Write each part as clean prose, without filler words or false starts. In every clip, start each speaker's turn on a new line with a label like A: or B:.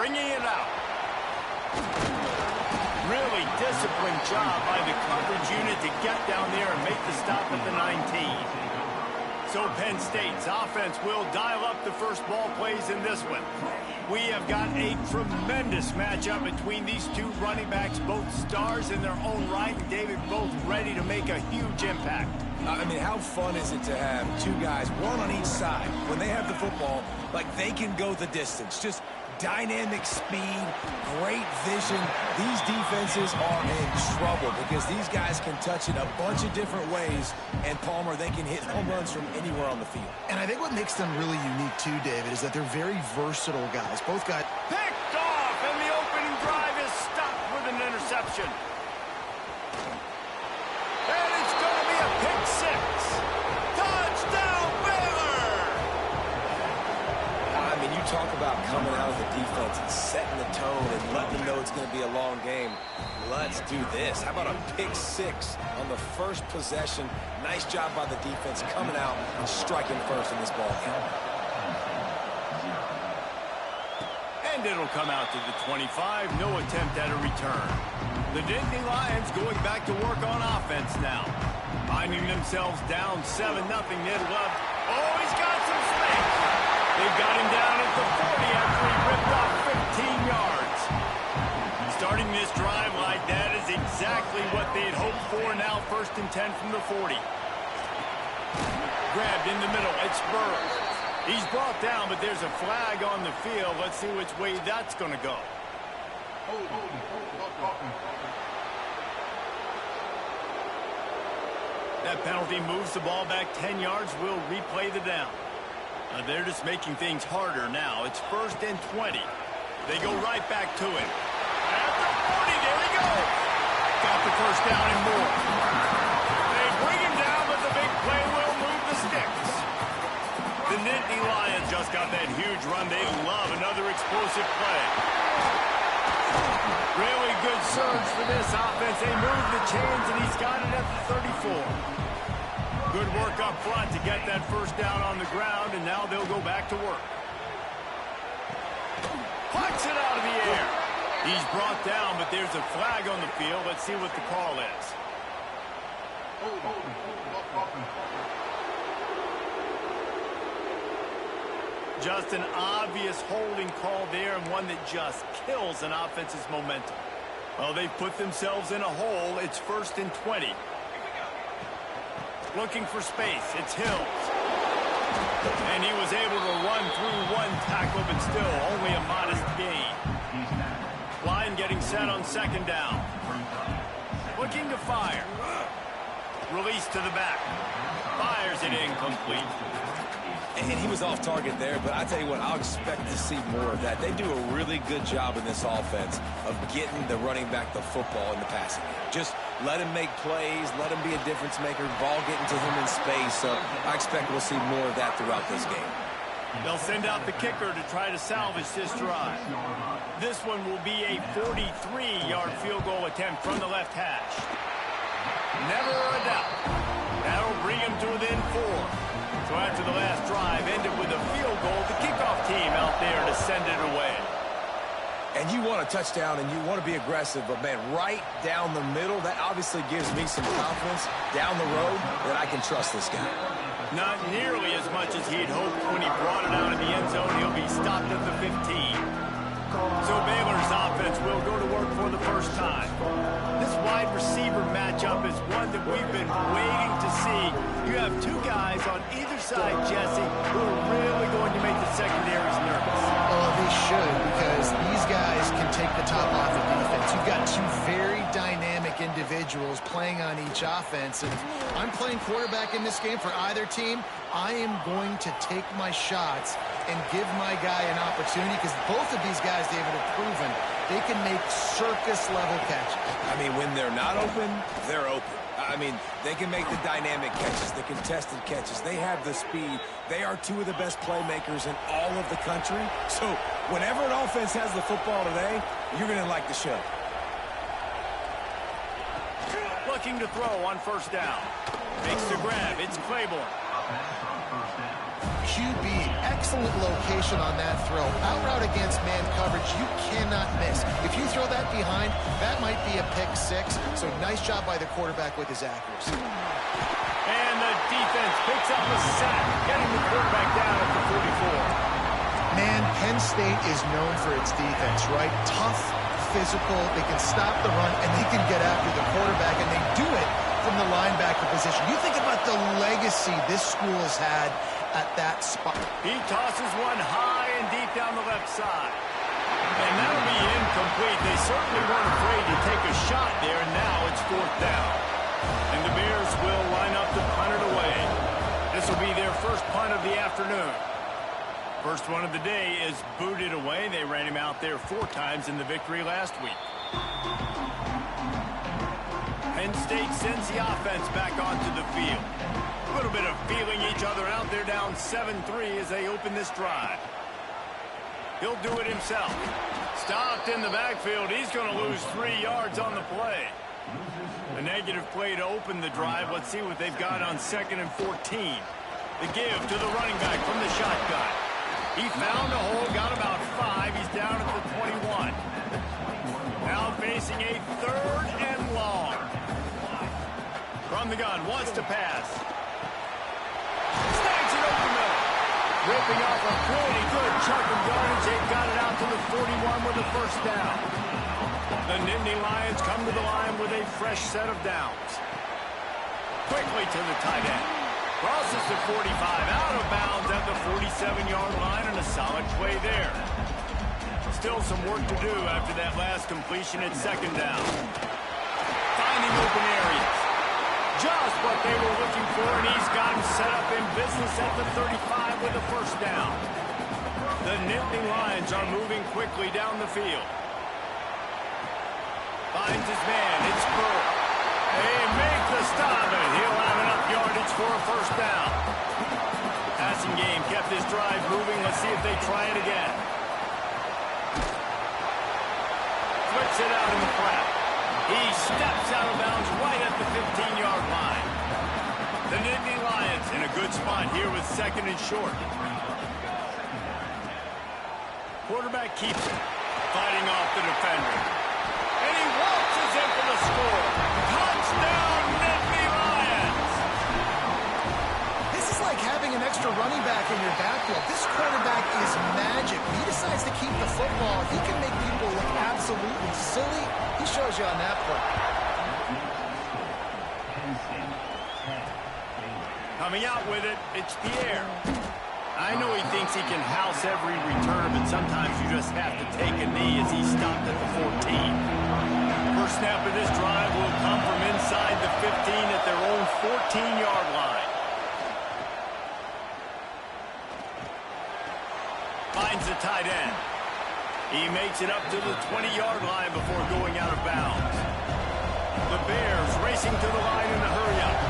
A: bringing it out. Really disciplined job by the coverage unit to get down there and make the stop at the 19. So Penn State's offense will dial up the first ball plays in this one. We have got a tremendous matchup between these two running backs, both stars in their own right, and David, both ready to make a huge impact.
B: I mean, how fun is it to have two guys, one on each side, when they have the football, like they can go the distance. Just dynamic speed, great vision. These defenses are in trouble because these guys can touch it a bunch of different ways, and Palmer, they can hit home runs from anywhere on the field.
C: And I think what makes them really unique too, David, is that they're very versatile guys. Both guys
A: picked off, and the opening drive is stopped with an interception. And it's going to be a pick six. Touchdown, Baylor!
B: I mean, you talk about coming out of the defense and setting the tone and letting them know it's going to be a long game. Let's do this. How about a pick six on the first possession? Nice job by the defense coming out and striking first in this ball game.
A: And it'll come out to the 25. No attempt at a return. The Nittany Lions going back to work on offense now. Finding themselves down 7-0 mid-love. Oh, he's got some space. They've got him down at the 40 after he ripped off 15 yards. Starting this drive like that is exactly what they'd hoped for. Now 1st and 10 from the 40. Grabbed in the middle. It's Burrows. He's brought down, but there's a flag on the field. Let's see which way that's going to go. That penalty moves the ball back 10 yards. We'll replay the down. They're just making things harder now. It's 1st and 20. They go right back to it. At the 40, there he goes. Got the first down and more. They bring him down, but the big play will move the sticks. The Nittany Lions just got that huge run. They love another explosive play. Really good surge for this offense. They move the chains, and he's got it at the 34. Good work up front to get that first down on the ground, and now they'll go back to work. Plucks it out of the air. He's brought down, but there's a flag on the field. Let's see what the call is. Just an obvious holding call there, and one that just kills an offense's momentum. Well, they've put themselves in a hole. It's 1st and 20. Looking for space. It's Hills. And he was able to run through one tackle, but still only a modest gain. Line getting set on 2nd down. Looking to fire. Release to the back. Fires it incomplete.
B: And he was off target there, but I tell you what, I'll expect to see more of that. They do a really good job in this offense of getting the running back the football in the passing game. Just let him make plays, let him be a difference maker, ball getting to him in space. So I expect we'll see more of that throughout this game.
A: They'll send out the kicker to try to salvage this drive. This one will be a 43-yard field goal attempt from the left hash. Never a doubt. That'll bring him to within 4. So after the last drive ended with a field goal, the kickoff team out there to send it away.
B: And you want a touchdown and you want to be aggressive, but, man, right down the middle, that obviously gives me some confidence down the road that I can trust this guy.
A: Not nearly as much as he'd hoped when he brought it out of the end zone. He'll be stopped at the 15. So Baylor's offense will go to work for the first time. This wide receiver matchup is one that we've been waiting to see. You have two guys on either side, Jesse, who are really going to make the secondaries nervous.
C: Oh, they should, because these guys can take the top off the defense. You've got two very dynamic individuals playing on each offense. And if I'm playing quarterback in this game for either team, I am going to take my shots and give my guy an opportunity, because both of these guys, David, have proven they can make circus-level catches.
B: I mean, when they're not open, they're open. I mean, they can make the dynamic catches, the contested catches. They have the speed. They are two of the best playmakers in all of the country. So whenever an offense has the football today, you're going to like the show.
A: Looking to throw on 1st down. Makes the grab. It's Claiborne.
C: QB, excellent location on that throw. Out route against man coverage, you cannot miss. If you throw that behind, that might be a pick six. So nice job by the quarterback with his accuracy.
A: And the defense picks up a sack, getting the quarterback down at the 44.
C: Man, Penn State is known for its defense, right? Tough, physical, they can stop the run, and they can get after the quarterback, and they do it from the linebacker position. You think about the legacy this school has had at that spot.
A: He tosses one high and deep down the left side. And that'll be incomplete. They certainly weren't afraid to take a shot there, and now it's 4th down. And the Bears will line up to punt it away. This will be their first punt of the afternoon. First one of the day is booted away. They ran him out there 4 times in the victory last week. Penn State sends the offense back onto the field. A little bit of feeling each other out there, down 7-3 as they open this drive. He'll do it himself. Stopped in the backfield. He's going to lose 3 yards on the play. A negative play to open the drive. Let's see what they've got on 2nd and 14. The give to the running back from the shotgun. He found a hole, got about 5. He's down at the 21. Now facing a 3rd and long. From the gun, wants to pass. Snags it over the middle. Ripping off a pretty good chunk of yardage. They've got it out to the 41 with a first down. The Nittany Lions come to the line with a fresh set of downs. Quickly to the tight end. Crosses the 45, out of bounds at the 47-yard line, and a solid play there. Still some work to do after that last completion at 2nd down. Finding open areas. Just what they were looking for, and he's got him set up in business at the 35 with a first down. The Nittany Lions are moving quickly down the field. Finds his man, it's Burrow. They make the stop, and he'll have enough yardage for a first down. Passing game kept this drive moving. Let's see if they try it again. Flips it out in the flat. He steps out of bounds right at the 15-yard line. The Nittany Lions in a good spot here with 2nd and short. Quarterback keeps it, fighting off the defender. And he waltzes in for the score. Touchdown, Nittany Lions!
C: This is like having an extra running back in your backfield. This quarterback is magic. When he decides to keep the football, he can make people look absolutely silly. He shows you on that play.
A: Coming out with it, it's Pierre. I know he thinks he can house every return, but sometimes you just have to take a knee as he stopped at the 14. First snap of this drive will come from inside the 15 at their own 14-yard line. Finds the tight end. He makes it up to the 20-yard line before going out of bounds. The Bears racing to the line in a hurry-up.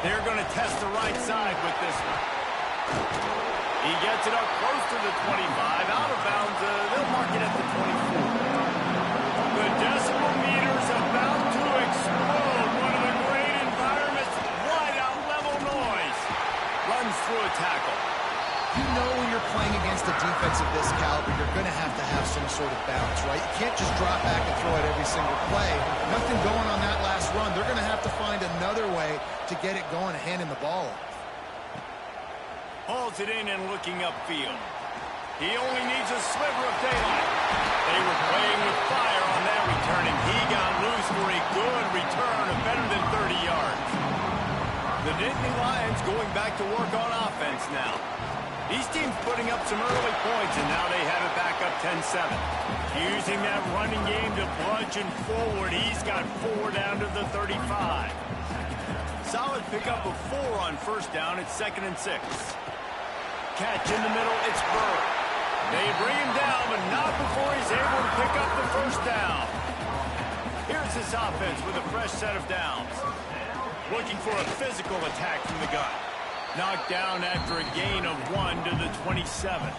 A: They're going to test the right side with this one. He gets it up close to the 25. Out of bounds, they'll mark it at the 24. The decimal meter's about to explode. One of the great environments. Wide out level noise. Runs through a tackle.
C: You know when you're playing against a defense of this caliber, you're going to have some sort of balance, right? You can't just drop back and throw it every single play. Nothing going on that last run. They're going to have to find another way to get it going and handing the ball off.
A: Hauls it in and looking upfield. He only needs a sliver of daylight. They were playing with fire on that return, and he got loose for a good return of better than 30 yards. The Nittany Lions going back to work on offense now. These teams putting up some early points, and now they have it back up 10-7. Using that running game to bludgeon forward. He's got 4 down to the 35. Solid pickup of 4 on first down. It's 2nd and 6. Catch in the middle, it's Burrow. They bring him down, but not before he's able to pick up the first down. Here's this offense with a fresh set of downs. Looking for a physical attack from the gun. Knocked down after a gain of 1 to the 27.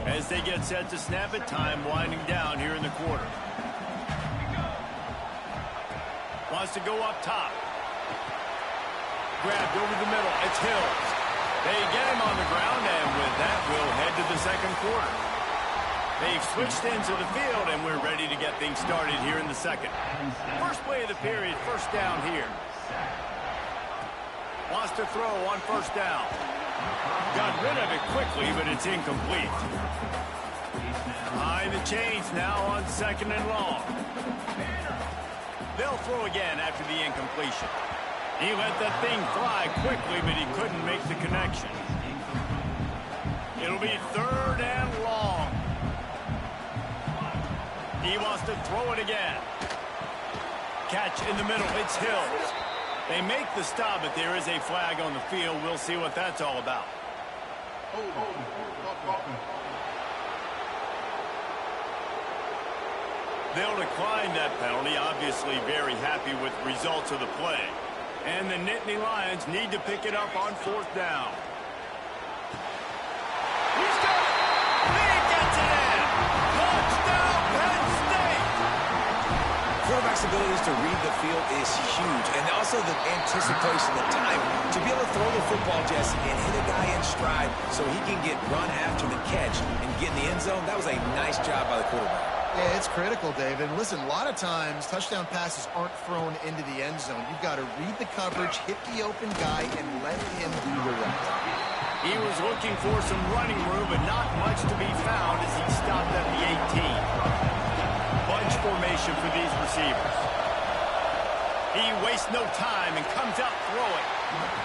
A: As they get set to snap it, time winding down here in the quarter. wants to go up top. Grabbed over the middle. It's Hills. They get him on the ground, and with that, we'll head to the second quarter. They've switched into the field, and we're ready to get things started here in the second. First play of the period, first down here. Wants to throw on first down. Got rid of it quickly, but it's incomplete. Behind the chains now on second and long. They'll throw again after the incompletion. He let that thing fly quickly, but he couldn't make the connection. It'll be third and long. He wants to throw it again. Catch in the middle. It's Hills. They make the stop, but there is a flag on the field. We'll see what that's all about. They'll decline that penalty. Obviously very happy with the results of the play. And the Nittany Lions need to pick it up on fourth down. He's got it! He gets it in! Touchdown, Penn State!
B: Quarterback's abilities to read the field is huge, and also the anticipation, the time to be able to throw the football, Jesse, and hit a guy in stride so he can get run after the catch and get in the end zone. That was a nice job by the quarterback.
C: Yeah, it's critical, David. Listen, a lot of times touchdown passes aren't thrown into the end zone. You've got to read the coverage, hit the open guy, and let him do the rest.
A: He was looking for some running room, but not much to be found as he stopped at the 18. Bunch formation for these receivers. He wastes no time and comes out throwing.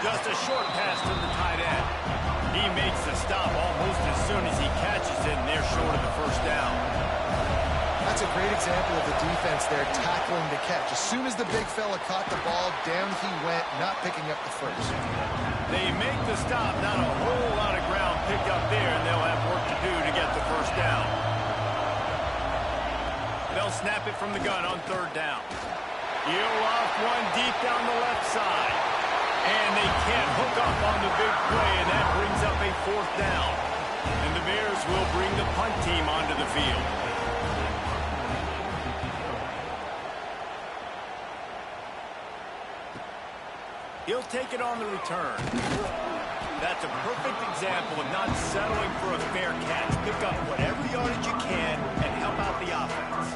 A: Just a short pass to the tight end. He makes the stop almost as soon as he catches it, and they're short of the first down.
C: That's a great example of the defense there tackling the catch. As soon as the big fella caught the ball, down he went, not picking up the first.
A: They make the stop, not a whole lot of ground picked up there, and they'll have work to do to get the first down. They'll snap it from the gun on third down. He'll off one deep down the left side. And they can't hook up on the big play, and that brings up a fourth down. And the Bears will bring the punt team onto the field. He'll take it on the return. That's a perfect example of not settling for a fair catch. Pick up whatever yardage you can and help out the offense.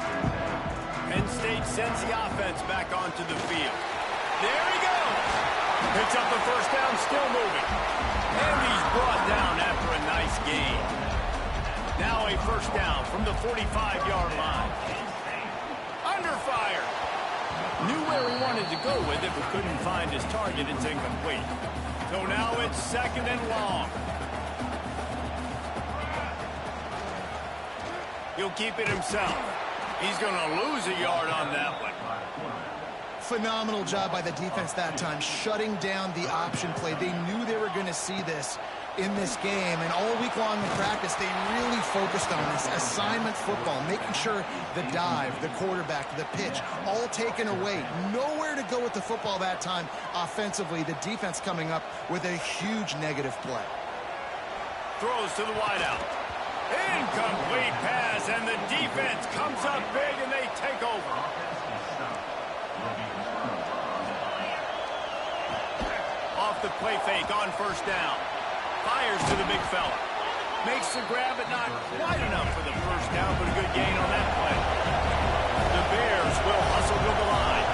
A: Penn State sends the offense back onto the field. There he goes. Picks up the first down, still moving. And he's brought down after a nice gain. Now a first down from the 45-yard line. Under fire. Knew where he wanted to go with it, but couldn't find his target. It's incomplete. So now it's second and long. He'll keep it himself. He's going to lose a yard on that one.
C: Phenomenal job by the defense that time, shutting down the option play. They knew they were going to see this in this game, and all week long in practice, they really focused on this assignment football, making sure the dive, the quarterback, the pitch, all taken away. Nowhere to go with the football that time offensively. The defense coming up with a huge negative play.
A: Throws to the wideout. Incomplete pass, and the defense comes up big, and they take over. Off the play fake on first down. Fires to the big fella. Makes the grab, but not quite enough for the first down, but a good gain on that play. The Bears will hustle to the line.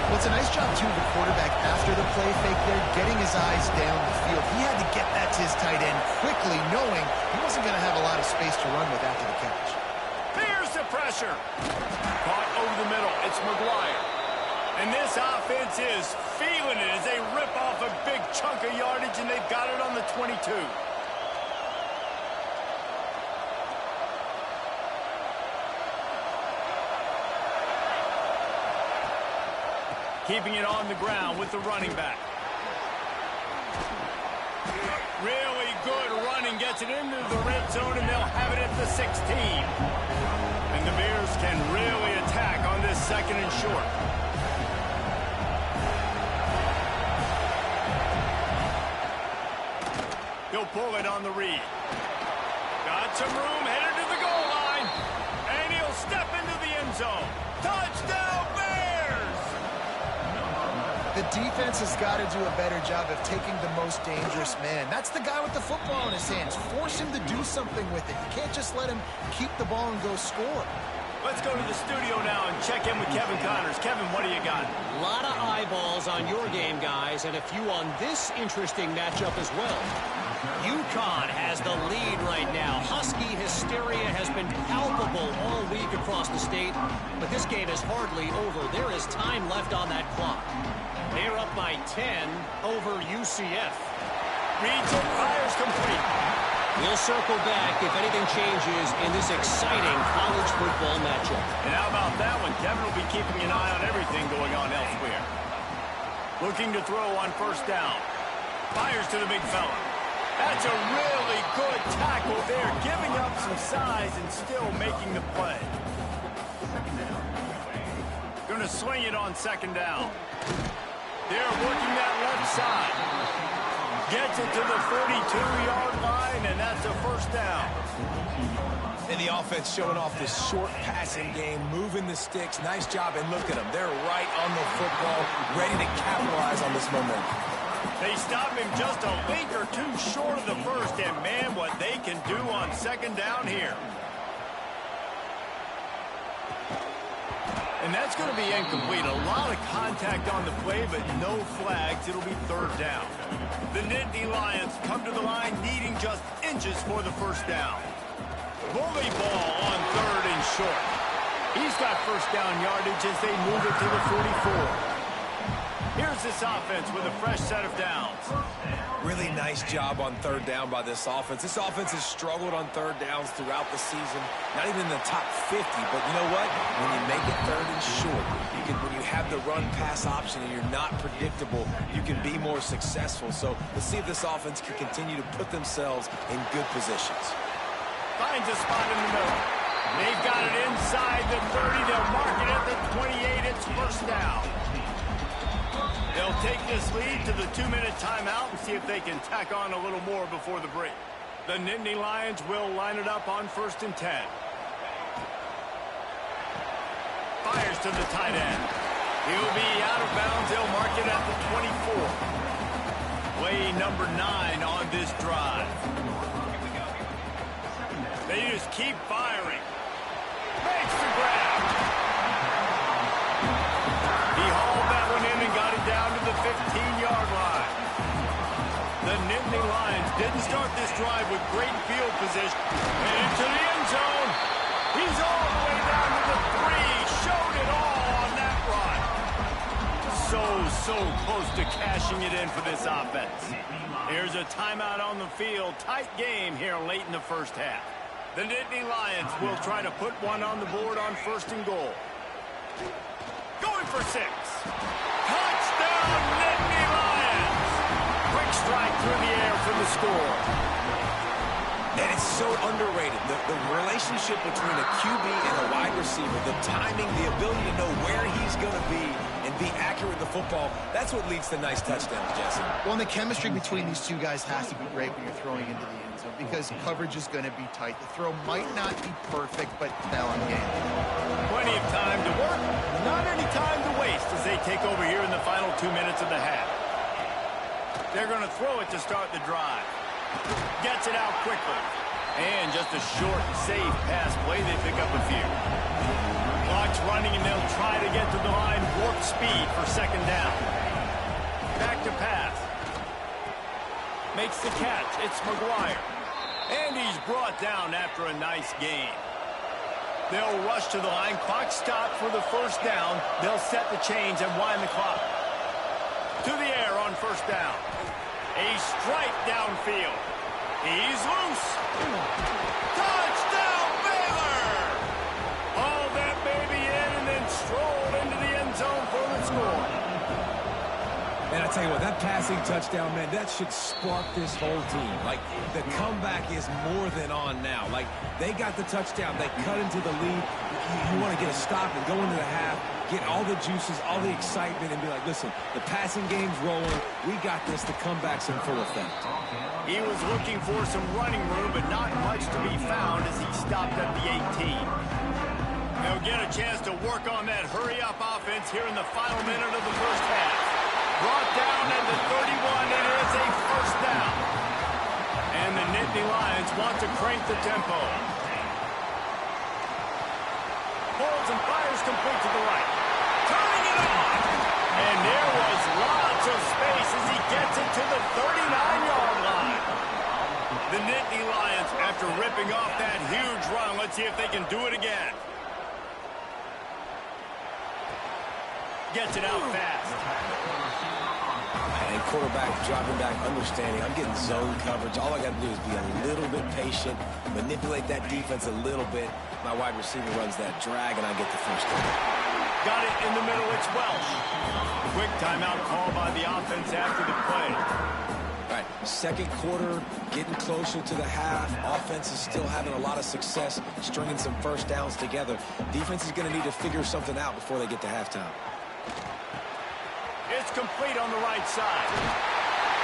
C: Well, it's a nice job, too, of the quarterback after the play fake there, getting his eyes down the field. He had to get that to his tight end quickly, knowing he wasn't going to have a lot of space to run with after the catch.
A: Here's the pressure. Caught over the middle. It's McGuire. And this offense is feeling it as they rip off a big chunk of yardage, and they've got it on the 22. Keeping it on the ground with the running back. Really good running, gets it into the red zone, and they'll have it at the 16. And the Bears can really attack on this second and short. He'll pull it on the read. Got some room, headed to the goal line. And he'll step into the end zone. Touchdown, Bears!
C: defense has got to do a better job of taking the most dangerous man. That's the guy with the football in his hands. Force him to do something with it. You can't just let him keep the ball and go score.
A: Let's go to the studio now and check in with Kevin Connors. Kevin, what do you got?
D: A lot of eyeballs on your game, guys, and a few on this interesting matchup as well. UConn has the lead right now. Husky hysteria has been palpable all week across the state, but this game is hardly over. There is time left on that clock. They're up by 10 over UCF.
A: Reads it, fires complete.
D: We'll circle back if anything changes in this exciting college football matchup.
A: And how about that one? Kevin will be keeping an eye on everything going on elsewhere. Looking to throw on first down. Fires to the big fella. That's a really good tackle there, giving up some size and still making the play. Going to swing it on second down. They're working that left side. Gets it to the 42-yard line, and that's a first down.
B: And the offense showing off this short passing game, moving the sticks. Nice job, and look at them. They're right on the football, ready to capitalize on this momentum.
A: They stop him just a link or two short of the first, and man, what they can do on second down here. And that's going to be incomplete. A lot of contact on the play, but no flags. It'll be third down. The Nittany Lions come to the line needing just inches for the first down. Bully ball on third and short. He's got first down yardage as they move it to the 44. Here's this offense with a fresh set of downs.
B: Really nice job on third down by this offense. This offense has struggled on third downs throughout the season. Not even in the top 50, but you know what? When you make it third and short, when you have the run-pass option and you're not predictable, you can be more successful. So let's see if this offense can continue to put themselves in good positions.
A: Finds a spot in the middle. They've got it inside the 30. They'll mark it at the 28. It's first down. They'll take this lead to the 2-minute timeout and see if they can tack on a little more before the break. The Nittany Lions will line it up on 1st and 10. Fires to the tight end. He'll be out of bounds. They'll mark it at the 24. Play number 9 on this drive. They just keep firing. Makes the grab. He hauled that one in and got it down to the 15-yard line. The Nittany Lions didn't start this drive with great field position. And into the end zone. He's all the way down to the 3. Showed it all on that run. So close to cashing it in for this offense. Here's a timeout on the field. Tight game here late in the first half. The Nittany Lions will try to put one on the board on 1st and goal. Going for 6. Touchdown, Nittany Lions! Quick strike through the air for the score.
B: And it's so underrated. The relationship between a QB and a wide receiver, the timing, the ability to know where he's going to be and be accurate with the football, that's what leads to nice touchdowns, Jesse.
C: Well, and the chemistry between these two guys has to be great when you're throwing into the end zone because coverage is going to be tight. The throw might not be perfect, but now on game.
A: Plenty of time to work, not any time to waste as they take over here in the final 2 minutes of the half. They're going to throw it to start the drive. Gets it out quickly. And just a short, safe pass play. They pick up a few. Clock's running, and they'll try to get to the line. Warp speed for second down. Back to pass. Makes the catch. It's McGuire. And he's brought down after a nice gain. They'll rush to the line. Clock stopped for the first down. They'll set the chains and wind the clock. To the air on first down. A strike downfield. He's loose. Touchdown, Baylor! Hauled that baby in and then strolled into the end zone for the score.
B: And I tell you what, that passing touchdown, man, that should spark this whole team. Like, the comeback is more than on now. Like, they got the touchdown. They cut into the lead. You want to get a stop and go into the half, get all the juices, all the excitement, and be like, listen, the passing game's rolling. We got this. The comeback's in full effect.
A: He was looking for some running room, but not much to be found as he stopped at the 18. They'll get a chance to work on that hurry-up offense here in the final minute of the first half. Nittany Lions want to crank the tempo. Pulls and fires complete to the right. Turning it on. And there was lots of space as he gets it to the 39-yard line. The Nittany Lions, after ripping off that huge run, let's see if they can do it again. Gets it out fast.
B: And quarterback dropping back, understanding. I'm getting zone coverage. All I got to do is be a little bit patient, manipulate that defense a little bit. My wide receiver runs that drag, and I get the first down.
A: Got it in the middle. It's Welsh. Quick timeout call by the offense after the play.
B: All right, second quarter, getting closer to the half. Offense is still having a lot of success stringing some first downs together. Defense is going to need to figure something out before they get to halftime.
A: It's complete on the right side.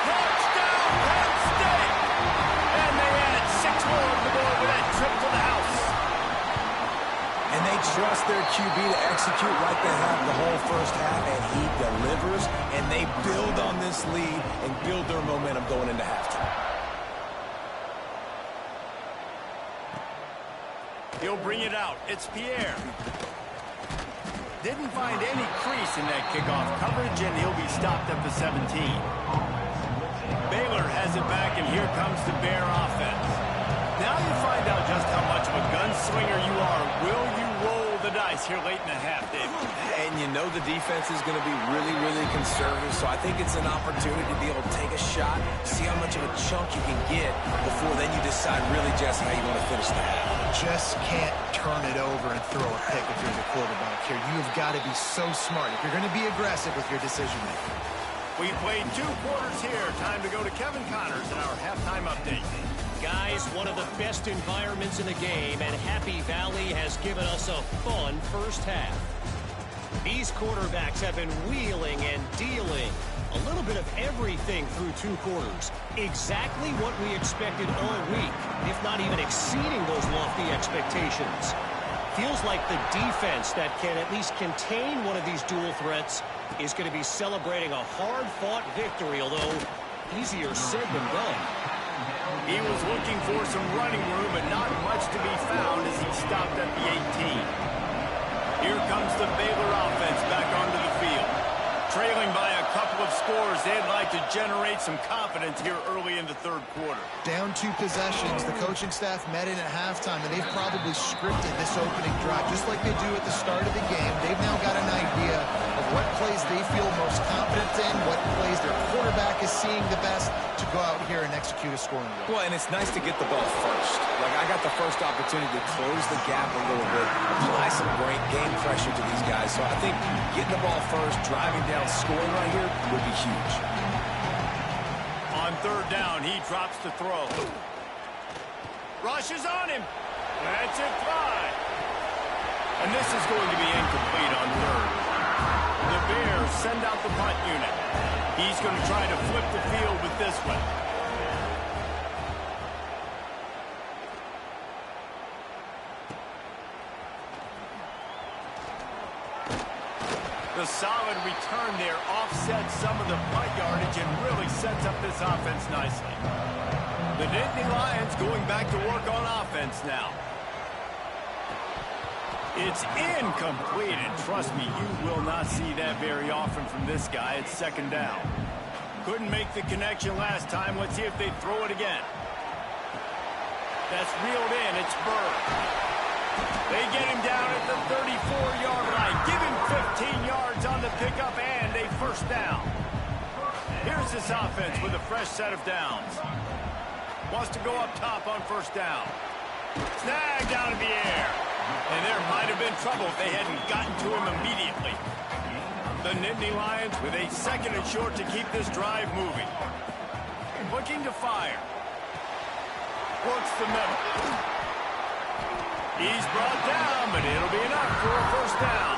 A: Touchdown, Penn State! And they add 6 more on the board with that trip to the house.
B: And they trust their QB to execute like they have the whole first half, and he delivers, and they build on this lead and build their momentum going into halftime.
A: He'll bring it out. It's Pierre. Didn't find any crease in that kickoff coverage, and he'll be stopped at the 17. Baylor has it back, and here comes the Bear offense. Now you find out just how much of a gunslinger you are. Will you roll the dice here late in the half, David?
B: And you know the defense is going to be really, really conservative, so I think it's an opportunity to be able to take a shot, see how much of a chunk you can get before then you decide really just how you want to finish the half.
C: Just can't turn it over and throw a pick if you're the quarterback here. You've got to be so smart if you're going to be aggressive with your decision-making.
A: We played 2 quarters here. Time to go to Kevin Connors in our halftime update.
D: Guys, one of the best environments in the game, and Happy Valley has given us a fun first half. These quarterbacks have been wheeling and dealing. A little bit of everything through 2 quarters. Exactly what we expected all week, if not even exceeding those lofty expectations. Feels like the defense that can at least contain one of these dual threats is going to be celebrating a hard-fought victory, although easier said than done.
A: He was looking for some running room, but not much to be found as he stopped at the 18. Here comes the Baylor offense back onto the field. Trailing by a couple of scores, they'd like to generate some confidence here early in the 3rd quarter.
C: Down 2 possessions, the coaching staff met in at halftime, and they've probably scripted this opening drive just like they do at the start of the game. They've now got an idea of what plays they feel most confident in, what plays their quarterback is seeing the best to go out here and execute a scoring drive.
B: Well, and it's nice to get the ball first. Like, I got the first opportunity to close the gap a little bit, apply some great game pressure to these guys. So I think getting the ball first, driving down, scoring right here would be huge.
A: On 3rd down, he drops the throw. Rushes on him. That's it, fly. And this is going to be incomplete on 3rd. The Bears send out the punt unit. He's going to try to flip the field with this one. The solid return there offsets some of the punt yardage and really sets up this offense nicely. The Nittany Lions going back to work on offense now. It's incomplete, and trust me, you will not see that very often from this guy. It's 2nd down. Couldn't make the connection last time. Let's see if they throw it again. That's reeled in. It's Bird. They get him down at the 34-yard line. Give him 15 yards on the pickup and a 1st down. Here's this offense with a fresh set of downs. Wants to go up top on 1st down. Snag down in the air. And there might have been trouble if they hadn't gotten to him immediately. The Nittany Lions with a 2nd and short to keep this drive moving. Looking to fire. Works the middle. He's brought down, but it'll be enough for a 1st down.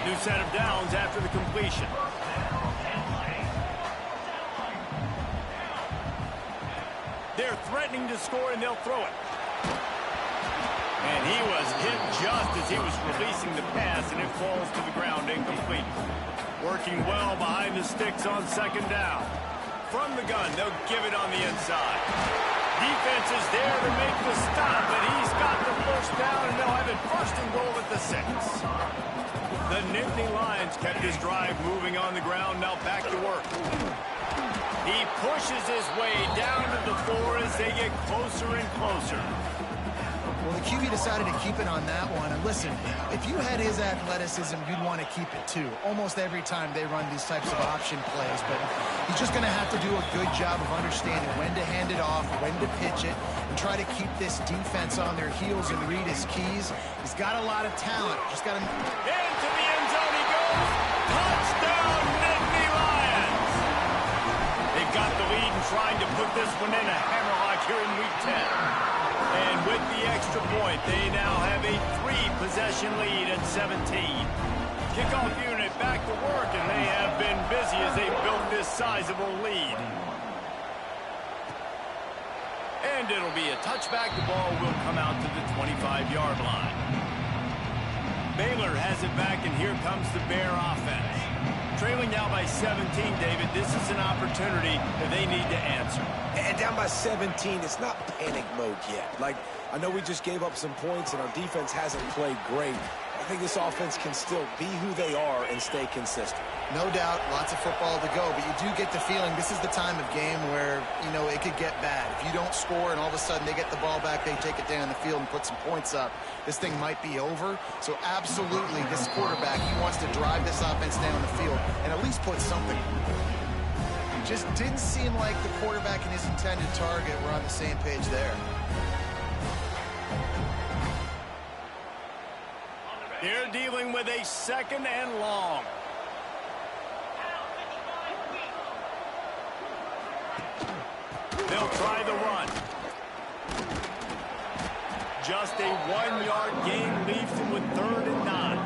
A: New set of downs after the completion. They're threatening to score, and they'll throw it. And he was hit just as he was releasing the pass, and it falls to the ground incomplete. Working well behind the sticks on 2nd down. From the gun, they'll give it on the inside. Defense is there to make the stop, and he's got the first down, and they'll have it first and goal at the 6. The Nittany Lions kept his drive moving on the ground, now back to work. He pushes his way down to the 4 as they get closer and closer.
C: Well, the QB decided to keep it on that one. And listen, if you had his athleticism, you'd want to keep it too. Almost every time they run these types of option plays. But he's just going to have to do a good job of understanding when to hand it off, when to pitch it, and try to keep this defense on their heels and read his keys. He's got a lot of talent. Just got to...
A: Into the end zone he goes. Touchdown, Nittany Lions. They've got the lead and trying to put this one in a hammerlock here in Week 10. And with the extra point, they now have a 3-possession lead at 17. Kickoff unit back to work, and they have been busy as they built this sizable lead. And it'll be a touchback. The ball will come out to the 25-yard line. Baylor has it back, and here comes the Bear offense. Trailing now by 17, David, this is an opportunity that they need to answer.
B: And down by 17, it's not panic mode yet. Like, I know we just gave up some points, and our defense hasn't played great. I think this offense can still be who they are and stay consistent.
C: No doubt, lots of football to go, but you do get the feeling this is the time of game where, you know, it could get bad. If you don't score and all of a sudden they get the ball back, they take it down the field and put some points up, this thing might be over. So absolutely, this quarterback, he wants to drive this offense down the field and at least put something. It just didn't seem like the quarterback and his intended target were on the same page there.
A: They're dealing with a 2nd and long. They'll try the run. Just a 1-yard gain leaves them with 3rd and 9.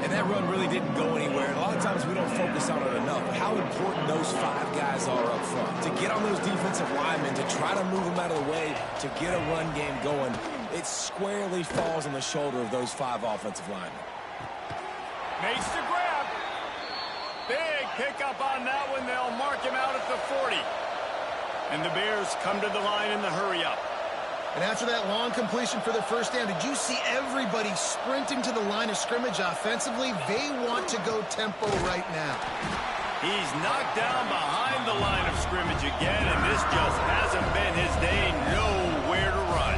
B: And that run really didn't go anywhere. And a lot of times we don't focus on it enough. But how important those 5 guys are up front. To get on those defensive linemen, to try to move them out of the way, to get a run game going, it squarely falls on the shoulder of those 5 offensive linemen.
A: Makes the grab. Big pickup on that one. They'll mark him out at the 40. And the Bears come to the line in the hurry-up.
C: And after that long completion for the first down, did you see everybody sprinting to the line of scrimmage offensively? They want to go tempo right now.
A: He's knocked down behind the line of scrimmage again, and this just hasn't been his day. Nowhere to run.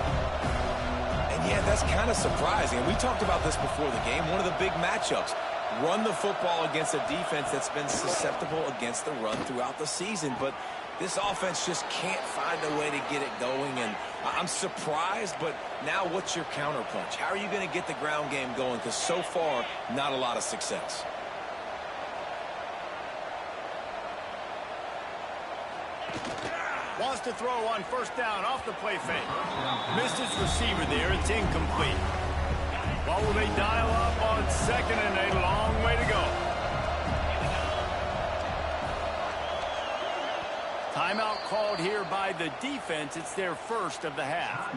B: And yeah, that's kind of surprising. We talked about this before the game. One of the big matchups. Run the football against a defense that's been susceptible against the run throughout the season. But this offense just can't find a way to get it going. And I'm surprised, but now what's your counterpunch? How are you going to get the ground game going? Because so far, not a lot of success.
A: Wants to throw on first down off the play fake. Missed his receiver there. It's incomplete. What will they dial up on 2nd and a long way to go? Timeout called here by the defense. It's their first of the half.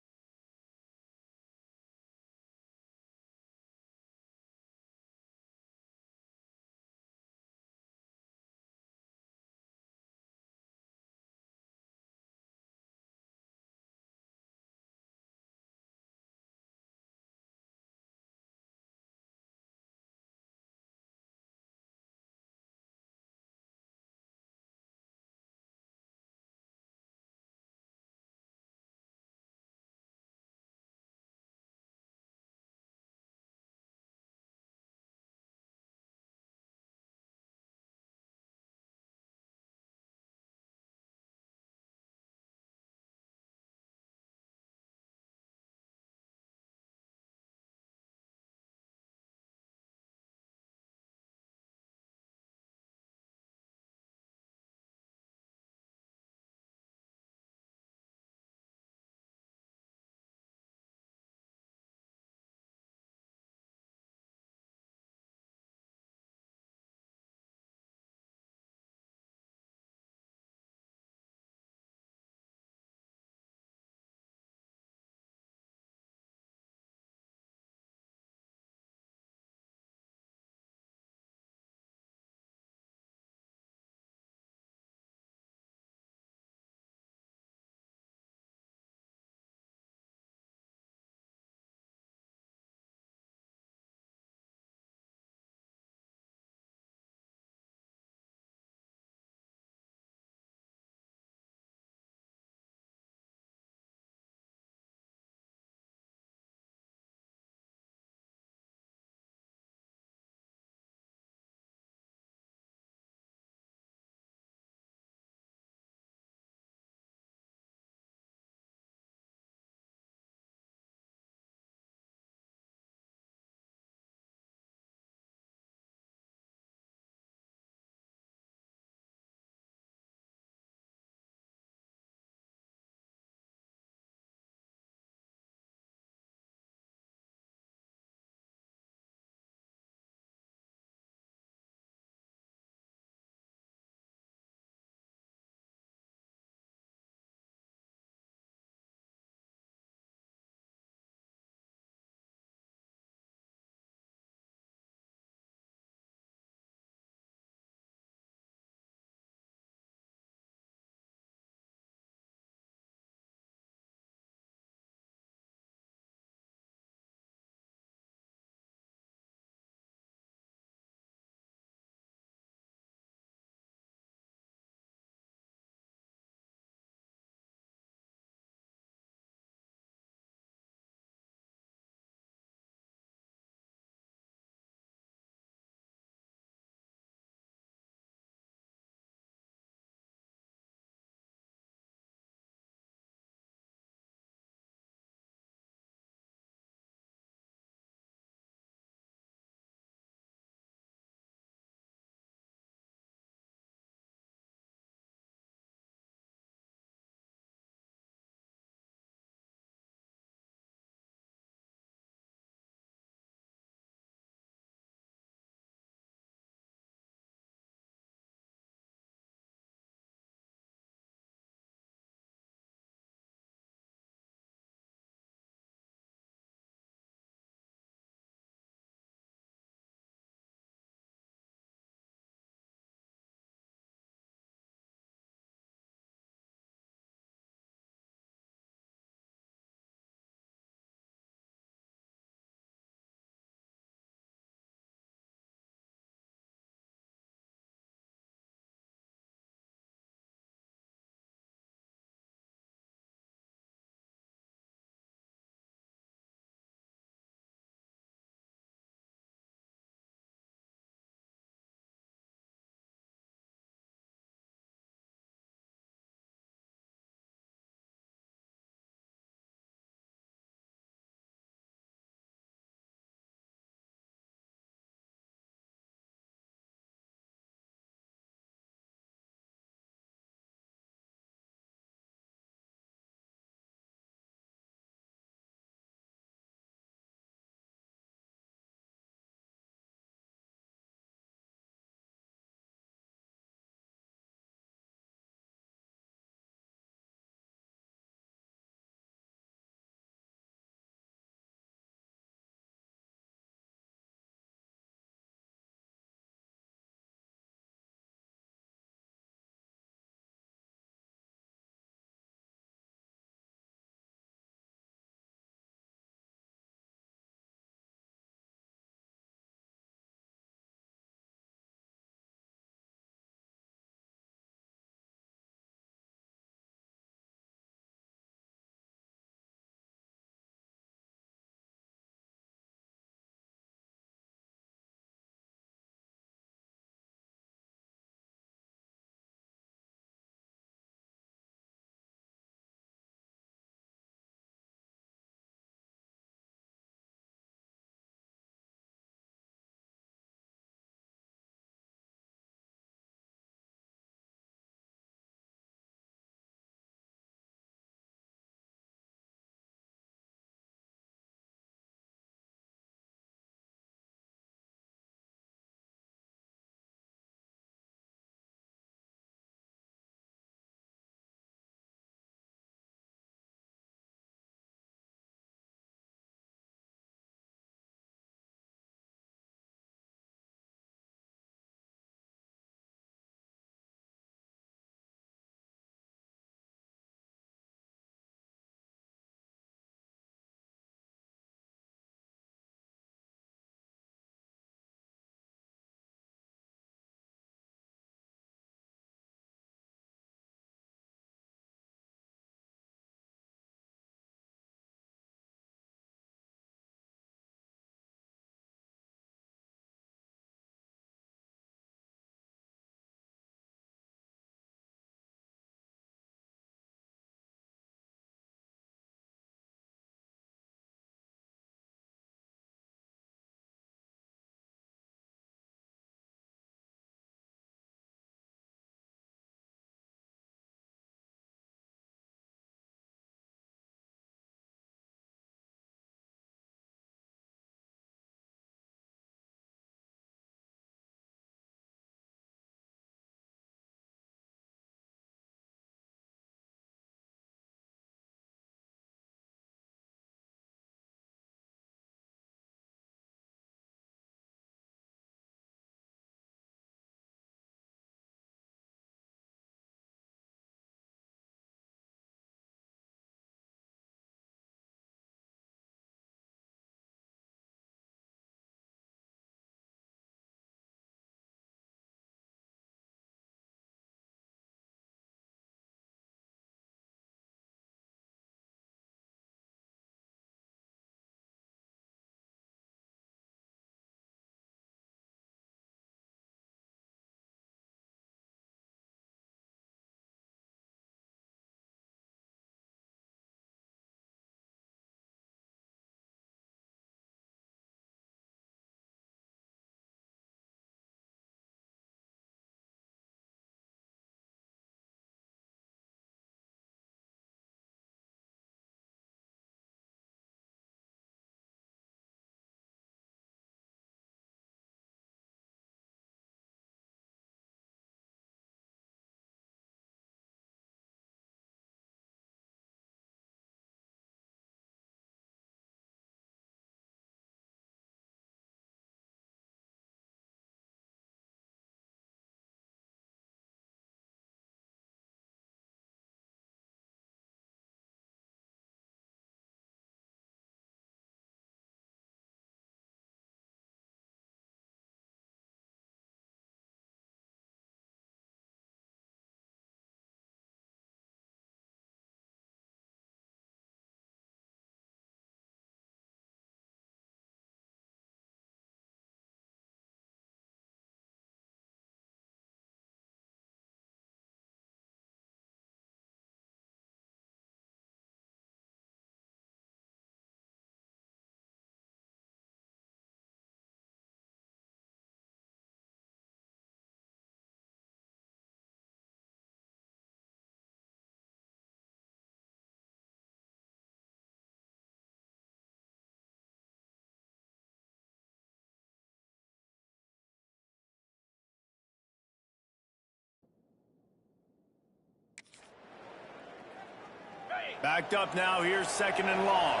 A: Backed up now. Here's 2nd and long.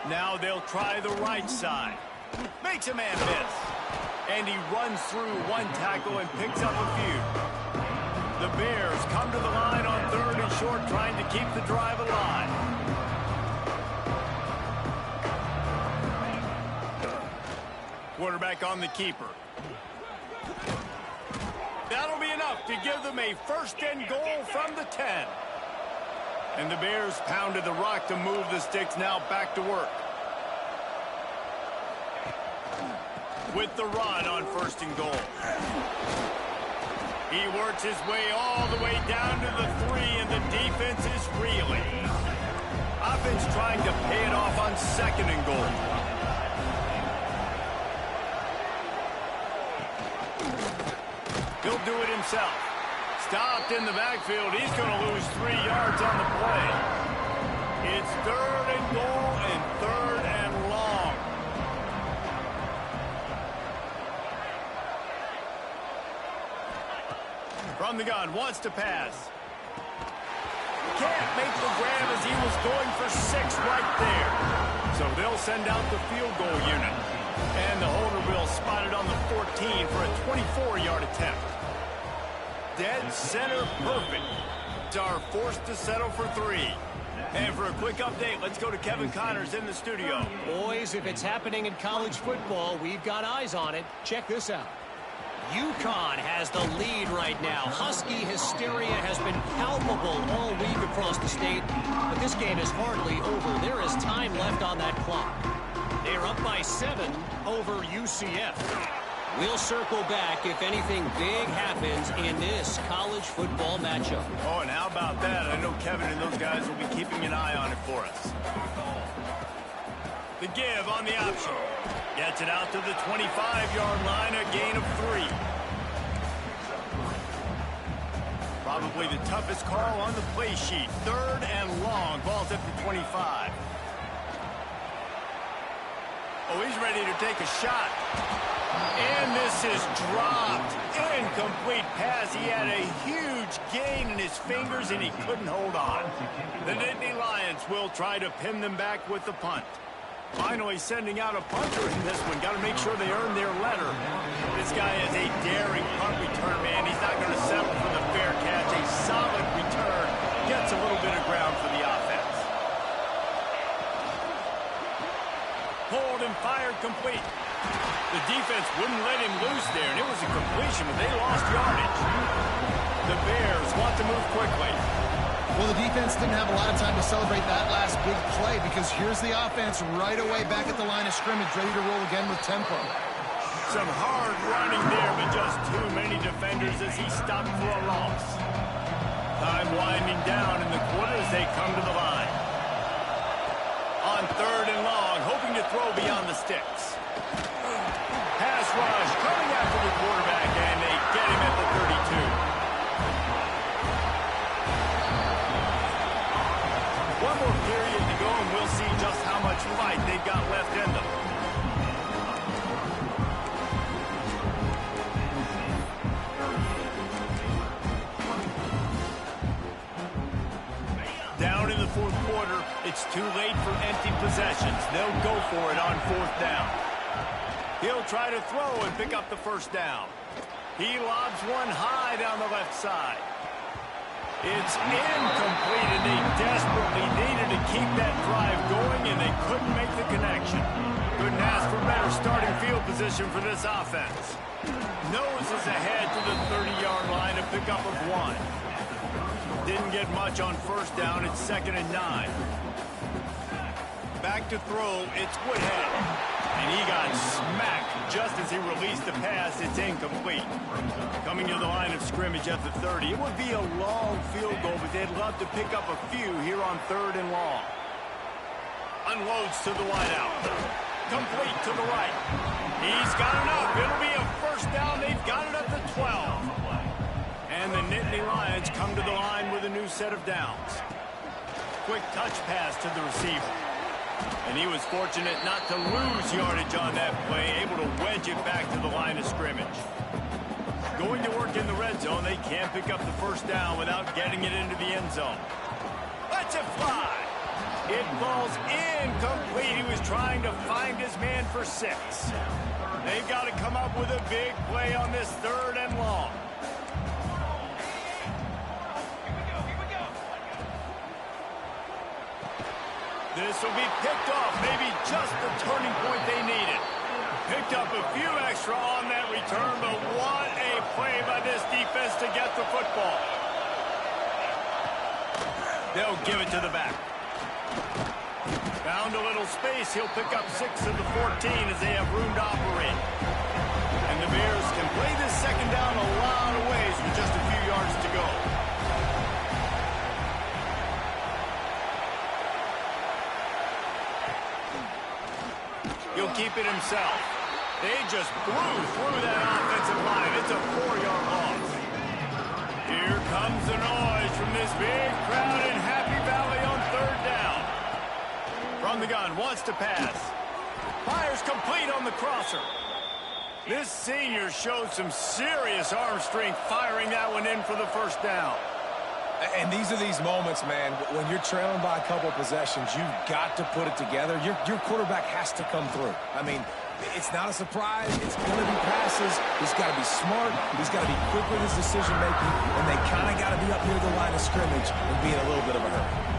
A: Now they'll try the right side. Makes a man miss. And he runs through one tackle and picks up a few. The Bears come to the line on 3rd and short, trying to keep the drive alive. Quarterback on the keeper. That'll be enough to give them a 1st and goal from the 10. And the Bears pounded the rock to move the sticks, now back to work. With the run on 1st and goal. He works his way all the way down to the 3, and the defense is reeling. Offense trying to pay it off on 2nd and goal. He'll do it himself. Stopped in the backfield. He's going to lose 3 yards on the play. It's 3rd and goal and 3rd and long. From the gun, wants to pass. Can't make the grab as he was going for 6 right there. So they'll send out the field goal unit. And the holder will spot it on the 14 for a 24-yard attempt. Dead center perfect. Are forced to settle for 3. And for a quick update, let's go to Kevin Connors in the studio.
D: Boys, if it's happening in college football, we've got eyes on it. Check this out. UConn has the lead right now. Husky hysteria has been palpable all week across the state, but this game is hardly over. There is time left on that clock. They're up by 7 over UCF. We'll circle back if anything big happens in this college football matchup.
A: Oh, and how about that? I know Kevin and those guys will be keeping an eye on it for us. The give on the option. Gets it out to the 25-yard line, a gain of 3. Probably the toughest call on the play sheet. 3rd and long. Ball's at the 25. Oh, he's ready to take a shot. And this is dropped. Incomplete pass. He had a huge gain in his fingers, and he couldn't hold on. The Nittany Lions will try to pin them back with the punt. Finally sending out a punter in this one. Got to make sure they earn their letter. This guy is a daring punt return, man. He's not going to settle for the fair catch. A solid return. Gets a little bit of ground for the offense. Pulled and fired complete. The defense wouldn't let him loose there, and it was a completion, but they lost yardage. The Bears want to move quickly.
C: Well, the defense didn't have a lot of time to celebrate that last big play because here's the offense right away back at the line of scrimmage, ready to roll again with tempo.
A: Some hard running there, but just too many defenders as he stopped for a loss. Time winding down in the quarter as they come to the line. On 3rd and long, hoping to throw beyond the sticks. Pass rush coming after the quarterback, and they get him at the 32. One more period to go, and we'll see just how much fight they've got left in them. Down in the 4th quarter, it's too late for empty possessions. They'll go for it on 4th down. He'll try to throw and pick up the 1st down. He lobs one high down the left side. It's incomplete, and they desperately needed to keep that drive going, and they couldn't make the connection. Couldn't ask for better starting field position for this offense. Noses ahead to the 30-yard line, a pickup of 1. Didn't get much on 1st down. It's 2nd and 9. Back to throw. It's Woodhead. And he got smacked just as he released the pass. It's incomplete. Coming to the line of scrimmage at the 30. It would be a long field goal, but they'd love to pick up a few here on 3rd and long. Unloads to the wideout. Complete to the right. He's got enough. It'll be a 1st down. They've got it at the 12. And the Nittany Lions come to the line with a new set of downs. Quick touch pass to the receiver. And he was fortunate not to lose yardage on that play, able to wedge it back to the line of scrimmage. Going to work in the red zone. They can't pick up the first down without getting it into the end zone. Let's it fly. It falls incomplete. He was trying to find his man for 6. They've got to come up with a big play on this 3rd and long. This will be picked off. Maybe just the turning point they needed. Picked up a few extra on that return, but what a play by this defense to get the football. They'll give it to the back. Found a little space. He'll pick up 6 of the 14 as they have room to operate. And the Bears can play this 2nd down a lot of ways with just a few yards to go. He'll keep it himself. They just blew through that offensive line. It's a 4-yard loss. Here comes the noise from this big crowd in Happy Valley on 3rd down. From the gun, wants to pass. Fires complete on the crosser. This senior showed some serious arm strength firing that one in for the 1st down.
B: And these are these moments, man, when you're trailing by a couple possessions, you've got to put it together. Your quarterback has to come through. I mean, it's not a surprise. It's going to be passes. He's got to be smart. He's got to be quick with his decision-making, and they kind of got to be up near the line of scrimmage and be in a little bit of a hurry.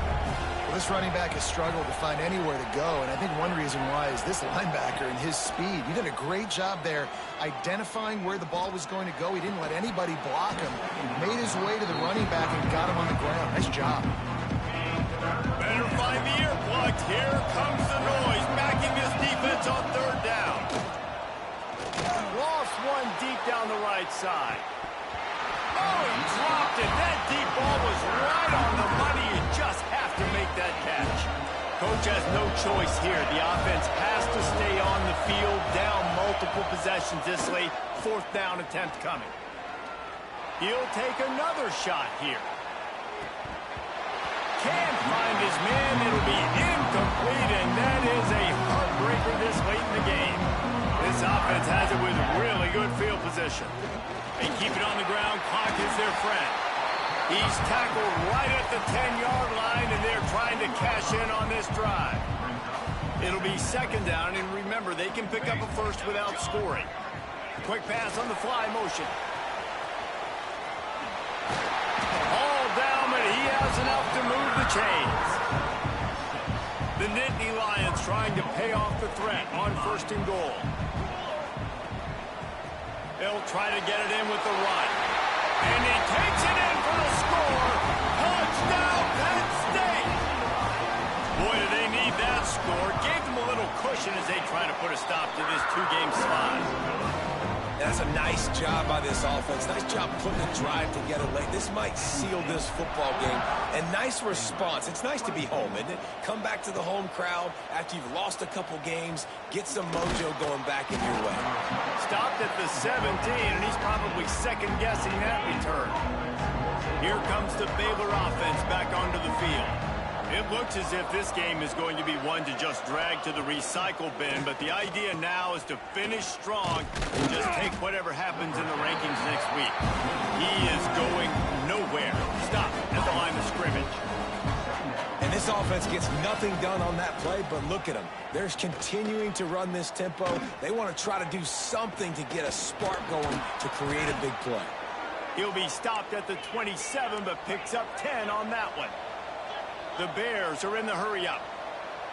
C: Well, this running back has struggled to find anywhere to go, and I think one reason why is this linebacker and his speed. He did a great job there identifying where the ball was going to go. He didn't let anybody block him. He made his way to the running back and got him on the ground. Nice job.
A: Better find the earplugs. Here comes the noise, backing this defense on 3rd down. Lost one deep down the right side. Oh, he dropped it. That deep ball was right on the money. You just have to make that catch. Coach has no choice here. The offense has to stay on the field, down multiple possessions this late. 4th down attempt coming. He'll take another shot here. Can't find his man. It'll be incomplete, and that is a heartbreaker this late in the game. This offense has it with really good field position. They keep it on the ground. Clock is their friend. He's tackled right at the 10-yard line, and they're trying to cash in on this drive. It'll be 2nd down, and remember, they can pick up a 1st without scoring. Quick pass on the fly motion. All down, but he has enough to move the chains. The Nittany Lions trying to pay off the threat on 1st and goal. They'll try to get it in with the run. And he takes it in for the score. Touchdown, Penn State. Boy, do they need that score. Gave them a little cushion as they try to put a stop to this 2-game slide.
B: That's a nice job by this offense. Nice job putting the drive together late. This might seal this football game. And nice response. It's nice to be home, isn't it? Come back to the home crowd after you've lost a couple games. Get some mojo going back in your way.
A: Stopped at the 17, and he's probably second-guessing that return. Here comes the Baylor offense back onto the field. It looks as if this game is going to be one to just drag to the recycle bin, but the idea now is to finish strong and just take whatever happens in the rankings next week. He is going nowhere. Stop at the line of scrimmage.
B: And this offense gets nothing done on that play, but look at them. They're continuing to run this tempo. They want to try to do something to get a spark going to create a big play.
A: He'll be stopped at the 27, but picks up 10 on that one. The Bears are in the hurry-up.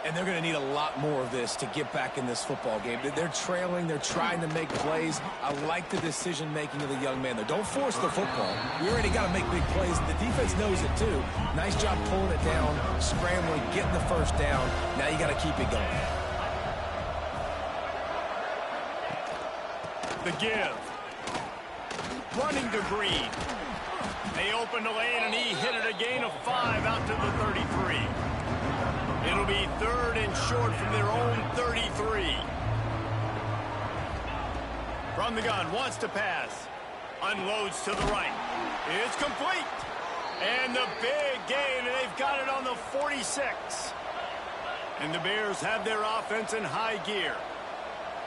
B: And they're going to need a lot more of this to get back in this football game. They're trailing. They're trying to make plays. I like the decision-making of the young man there. Don't force the football. We already got to make big plays. The defense knows it, too. Nice job pulling it down, scrambling, getting the 1st down. Now you got to keep it going.
A: The give. Running to Green. They opened the lane, and he hit it a gain of 5 out to the 33. It'll be 3rd and short from their own 33. From the gun, wants to pass. Unloads to the right. It's complete. And the big gain, and they've got it on the 46. And the Bears have their offense in high gear.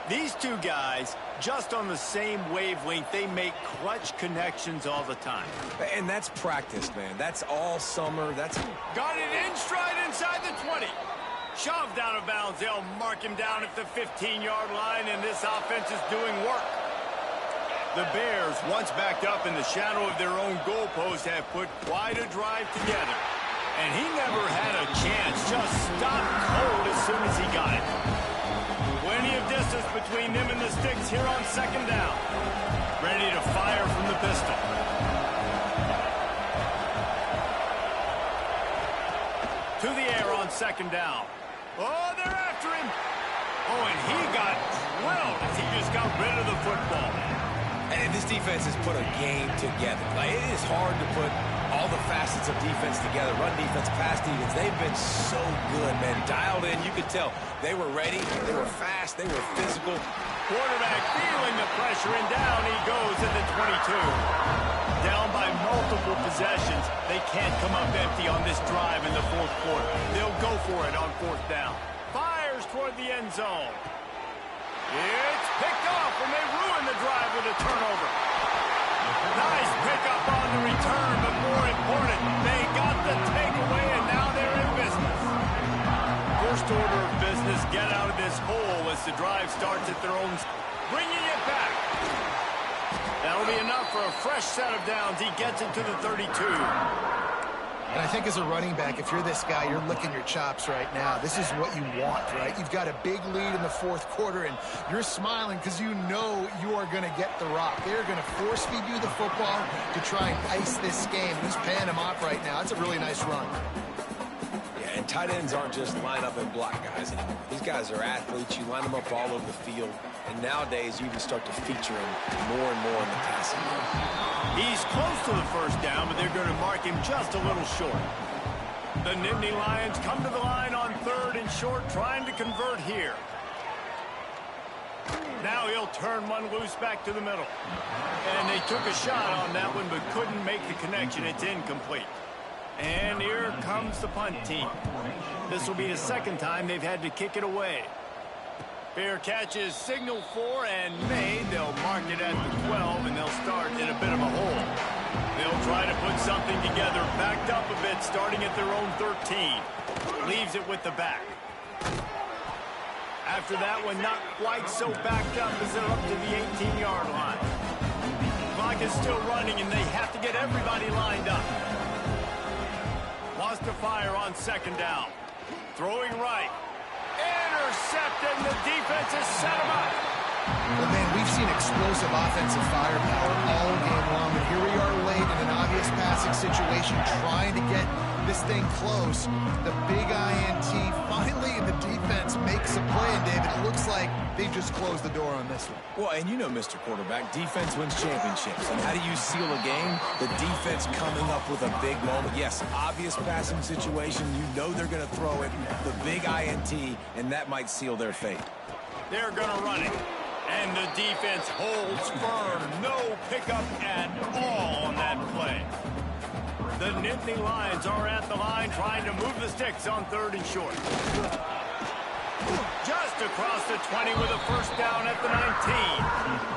A: These two guys, just on the same wavelength, they make clutch connections all the time.
B: And that's practice, man. That's all summer.
A: Got it in stride inside the 20. Shoved out of bounds. They'll mark him down at the 15-yard line, and this offense is doing work. The Bears, once backed up in the shadow of their own goalpost, have put quite a drive together. And he never had a chance. Just stopped cold as soon as he got it. Plenty of distance between them and the sticks here on second down. Ready to fire from the pistol. To the air on second down. Oh, they're after him. Oh, and he got drilled as he just got rid of the football.
B: And this defense has put a game together. Like, it is hard to put all the facets of defense together. Run defense, pass defense. They've been so good, man. Dialed in. You could tell they were ready. They were fast. They were physical.
A: Quarterback feeling the pressure, and down he goes at the 22. Down by multiple possessions. They can't come up empty on this drive in the fourth quarter. They'll go for it on fourth down. Fires toward the end zone. It's picked off, and they ruin the drive with a turnover. Nice pickup on the return, but more important, they got the takeaway, and now they're in business. First order of business, get out of this hole as the drive starts at their own, bringing it back. That'll be enough for a fresh set of downs. He gets it to the 32.
C: And I think as a running back, if you're this guy, you're licking your chops right now. This is what you want, right? You've got a big lead in the fourth quarter, and you're smiling because you know you are going to get the rock. They're going to force feed you the football to try and ice this game. He's paying them off right now. It's a really nice run.
B: Yeah, and tight ends aren't just line up and block guys anymore. These guys are athletes. You line them up all over the field. And nowadays, you even start to feature him more and more in the passing game.
A: He's close to the first down, but they're going to mark him just a little short. The Nittany Lions come to the line on third and short, trying to convert here. Now he'll turn one loose back to the middle. And they took a shot on that one, but couldn't make the connection. It's incomplete. And here comes the punt team. This will be the second time they've had to kick it away. Fair catch is signaled for and made. They'll mark it at the 12, and they'll start in a bit of a hole. They'll try to put something together, backed up a bit, starting at their own 13. Leaves it with the back. After that one, not quite so backed up as they're up to the 18-yard line. Clock is still running, and they have to get everybody lined up. Lost to fire on second down. Throwing right. Intercepted, and the defense has set him up.
C: Well, man, we've seen explosive offensive firepower all game long, and here we are late in an obvious passing situation trying to get this thing close. The big INT finally, and the defense makes a play, and David, it looks like they've just closed the door on this one.
B: Well, and you know, Mr. Quarterback, defense wins championships. And how do you seal a game? The defense coming up with a big moment. Yes, obvious passing situation. You know they're going to throw it. The big INT, and that might seal their fate.
A: They're going to run it. And the defense holds firm. No pickup at all on that play. The Nittany Lions are at the line trying to move the sticks on third and short. Just across the 20 with a first down at the 19.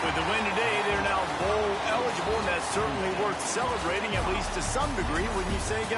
A: With the win today, they're now bowl eligible, and that's certainly worth celebrating, at least to some degree, wouldn't you say, guys?